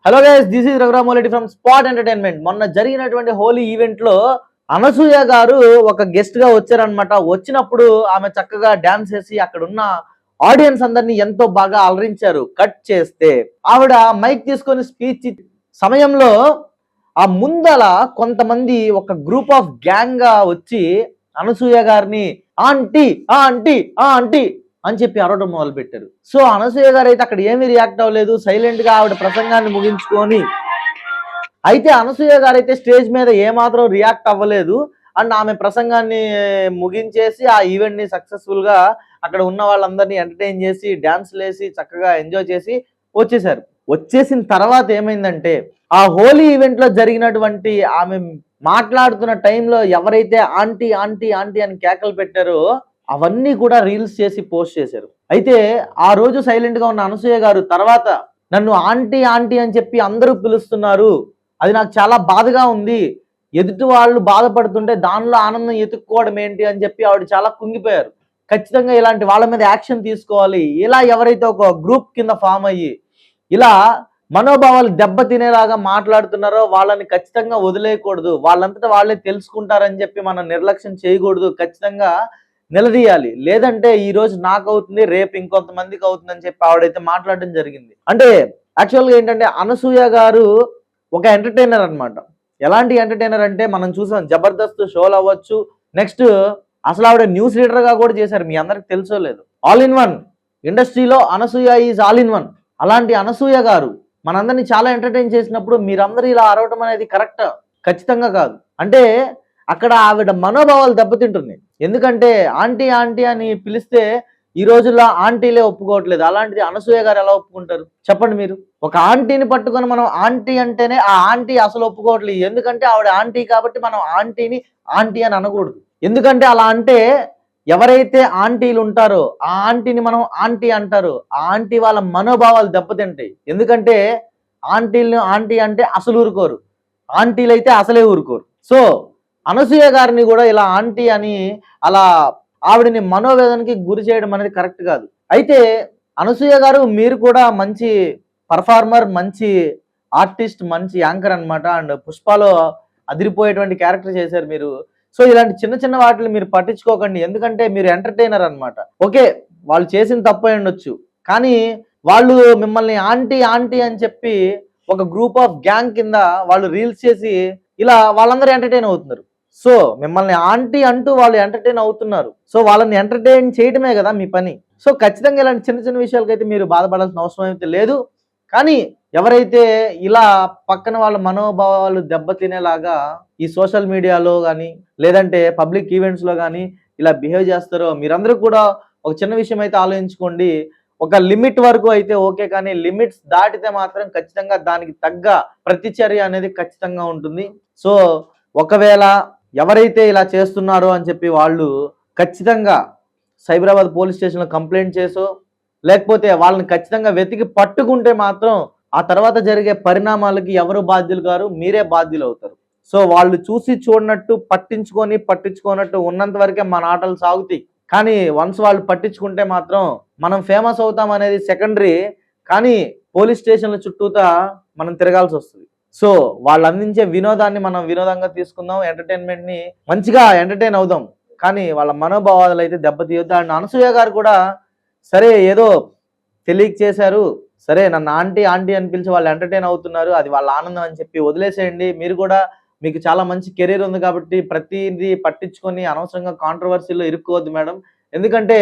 Hello guys, this is Raghuramoleddy from spot entertainment. మొన్న జరిగినటువంటి Holi event లో అనసూయ గారు ఒక గెస్ట్ గా వచ్చారనమాట. వచ్చినప్పుడు ఆమె చక్కగా డాన్స్ చేసి అక్కడ ఉన్న ఆడియన్స్ అందరినీ ఎంతో బాగా అలరించారు. కట్ చేస్తే ఆవిడ మైక్ తీసుకొని స్పీచ్ సమయంలో ఆ ముందల కొంతమంది ఒక గ్రూప్ ఆఫ్ గ్యాంగ్ గా వచ్చి అనసూయ గారిని ఆంటీ ఆంటీ ఆంటీ అని చెప్పి అరవడం మొదలు పెట్టారు. సో అనసూయ గారు అయితే అక్కడ ఏమీ రియాక్ట్ అవ్వలేదు, సైలెంట్ గా ఆవిడ ప్రసంగాన్ని ముగించుకొని. అయితే అనసూయ గారు అయితే స్టేజ్ మీద ఏమాత్రం రియాక్ట్ అవ్వలేదు. అండ్ ఆమె ప్రసంగాన్ని ముగించేసి ఆ ఈవెంట్ ని సక్సెస్ఫుల్ గా అక్కడ ఉన్న వాళ్ళందరినీ ఎంటర్టైన్ చేసి డాన్స్లు వేసి చక్కగా ఎంజాయ్ చేసి వచ్చేసారు. వచ్చేసిన తర్వాత ఏమైందంటే ఆ హోలీ ఈవెంట్ లో జరిగినటువంటి ఆమె మాట్లాడుతున్న టైంలో ఎవరైతే ఆంటీ ఆంటీ ఆంటీ అని కేకలు పెట్టారో అవన్నీ కూడా రీల్స్ చేసి పోస్ట్ చేశారు. అయితే ఆ రోజు సైలెంట్ గా ఉన్న అనసూయ గారు తర్వాత నన్ను ఆంటీ ఆంటీ అని చెప్పి అందరూ పిలుస్తున్నారు, అది నాకు చాలా బాధగా ఉంది, ఎదుటి వాళ్ళు బాధపడుతుంటే దానిలో ఆనందం ఎత్తుక్కోవడం ఏంటి అని చెప్పి ఆవిడ చాలా కుంగిపోయారు. ఖచ్చితంగా ఇలాంటి వాళ్ళ మీద యాక్షన్ తీసుకోవాలి. ఇలా ఎవరైతే ఒక గ్రూప్ కింద ఫామ్ అయ్యి ఇలా మనోభావాలు దెబ్బతినేలాగా మాట్లాడుతున్నారో వాళ్ళని ఖచ్చితంగా వదిలేయకూడదు. వాళ్ళంతటా వాళ్ళే తెలుసుకుంటారని చెప్పి మనం నిర్లక్ష్యం చేయకూడదు. ఖచ్చితంగా నిలదీయాలి. లేదంటే ఈ రోజు నాకు అవుతుంది, రేపు ఇంకొంతమందికి అవుతుందని చెప్పి ఆవిడైతే మాట్లాడడం జరిగింది. అంటే యాక్చువల్గా ఏంటంటే అనసూయ గారు ఒక ఎంటర్టైనర్ అనమాట. ఎలాంటి ఎంటర్టైనర్ అంటే మనం చూసాం జబర్దస్త్ షోలు అవ్వచ్చు, నెక్స్ట్ అసలు ఆవిడ న్యూస్ రీడర్ గా కూడా చేశారు. మీ అందరికి తెలుసో లేదు, ఆల్ ఇన్ వన్ ఇండస్ట్రీలో Anasuya is all in one. అలాంటి అనసూయ గారు మనందరినీ చాలా ఎంటర్టైన్ చేసినప్పుడు మీరందరూ ఇలా అరవటం అనేది కరెక్ట్ ఖచ్చితంగా కాదు. అంటే అక్కడ ఆవిడ మనోభావాలు దెబ్బతింటుంది. ఎందుకంటే ఆంటీ ఆంటీ అని పిలిస్తే ఈ రోజుల్లో ఆంటీలే ఒప్పుకోవట్లేదు. అలాంటిది అనసూయ గారు ఎలా ఒప్పుకుంటారు చెప్పండి మీరు? ఒక ఆంటీని పట్టుకొని మనం ఆంటీ అంటేనే ఆ ఆంటీ అసలు ఒప్పుకోవట్లేదు. ఎందుకంటే ఆవిడ ఆంటీ కాబట్టి మనం ఆంటీని ఆంటీ అని అనకూడదు. ఎందుకంటే అలా అంటే ఎవరైతే ఆంటీలు ఉంటారో ఆ ఆంటీని మనం ఆంటీ అంటారు. ఆ ఆంటీ వాళ్ళ మనోభావాలు దెబ్బతింటాయి. ఎందుకంటే ఆంటీలను ఆంటీ అంటే అసలు ఊరుకోరు, ఆంటీలు అయితే అసలే ఊరుకోరు. సో అనసూయ గారిని కూడా ఇలా ఆంటీ అని అలా ఆవిడని మనోవేదనకి గురి చేయడం అనేది కరెక్ట్ కాదు. అయితే అనసూయ గారు మీరు కూడా మంచి పర్ఫార్మర్, మంచి ఆర్టిస్ట్, మంచి యాంకర్ అనమాట. అండ్ పుష్పలో అదిరిపోయేటువంటి క్యారెక్టర్ చేశారు మీరు. సో ఇలాంటి చిన్న చిన్న వాటిని మీరు పట్టించుకోకండి. ఎందుకంటే మీరు ఎంటర్టైనర్ అనమాట. ఓకే, వాళ్ళు చేసిన తప్పు అయి ఉండొచ్చు, కానీ వాళ్ళు మిమ్మల్ని ఆంటీ ఆంటీ అని చెప్పి ఒక గ్రూప్ ఆఫ్ గ్యాంగ్ కింద వాళ్ళు రీల్స్ చేసి ఇలా వాళ్ళందరూ ఎంటర్టైన్ అవుతున్నారు. సో మిమ్మల్ని ఆంటీ అంటూ వాళ్ళు ఎంటర్టైన్ అవుతున్నారు. సో వాళ్ళని ఎంటర్టైన్ చేయటమే కదా మీ పని. సో ఖచ్చితంగా ఇలాంటి చిన్న చిన్న విషయాలకైతే మీరు బాధపడాల్సిన అవసరం అయితే లేదు. కానీ ఎవరైతే ఇలా పక్కన వాళ్ళ మనోభావాలు దెబ్బతినేలాగా ఈ సోషల్ మీడియాలో కానీ లేదంటే పబ్లిక్ ఈవెంట్స్లో కానీ ఇలా బిహేవ్ చేస్తారో మీరందరూ కూడా ఒక చిన్న విషయం అయితే ఆలోచించుకోండి. ఒక లిమిట్ వరకు అయితే ఓకే, కానీ లిమిట్స్ దాటితే మాత్రం ఖచ్చితంగా దానికి తగ్గ ప్రతిచర్య అనేది ఖచ్చితంగా ఉంటుంది. సో ఒకవేళ ఎవరైతే ఇలా చేస్తున్నారో అని చెప్పి వాళ్ళు ఖచ్చితంగా సైబరాబాద్ పోలీస్ స్టేషన్లో కంప్లైంట్ చేసో లేకపోతే వాళ్ళని ఖచ్చితంగా వెతికి పట్టుకుంటే మాత్రం ఆ తర్వాత జరిగే పరిణామాలకి ఎవరు బాధ్యులు గారు, మీరే బాధ్యులు అవుతారు. సో వాళ్ళు చూసి చూడనట్టు పట్టించుకోనట్టు ఉన్నంత వరకే మన ఆటలు సాగుతాయి. కానీ వన్స్ వాళ్ళు పట్టించుకుంటే మాత్రం మనం ఫేమస్ అవుతాం అనేది సెకండరీ. కానీ పోలీస్ స్టేషన్ల చుట్టూతా మనం తిరగాల్సి వస్తుంది. సో వాళ్ళు అందించే వినోదాన్ని మనం వినోదంగా తీసుకుందాం, ఎంటర్టైన్మెంట్ని మంచిగా ఎంటర్టైన్ అవుదాం. కానీ వాళ్ళ మనోభావాలు అయితే దెబ్బతీయొద్దు. అండ్ అనసూయ గారు కూడా సరే ఏదో తెలియక చేశారు, సరే నన్ను ఆంటీ ఆంటీ అని పిలిచి వాళ్ళు ఎంటర్టైన్ అవుతున్నారు, అది వాళ్ళ ఆనందం అని చెప్పి వదిలేసేయండి. మీరు కూడా మీకు చాలా మంచి కెరీర్ ఉంది కాబట్టి ప్రతిదీ పట్టించుకొని అనవసరంగా కాంట్రవర్సీలో ఇరుక్కోవద్దు మేడం. ఎందుకంటే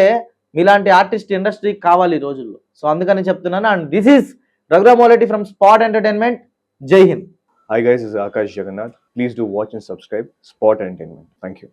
మీలాంటి ఆర్టిస్ట్ ఇండస్ట్రీకి కావాలి ఈ రోజుల్లో. సో అందుకని చెప్తున్నాను. And this is Raghuramoleddy from spot entertainment. Jai Hind. Hi guys, this is Akash Jagannath. Please do watch and subscribe Spot Entertainment. Thank you.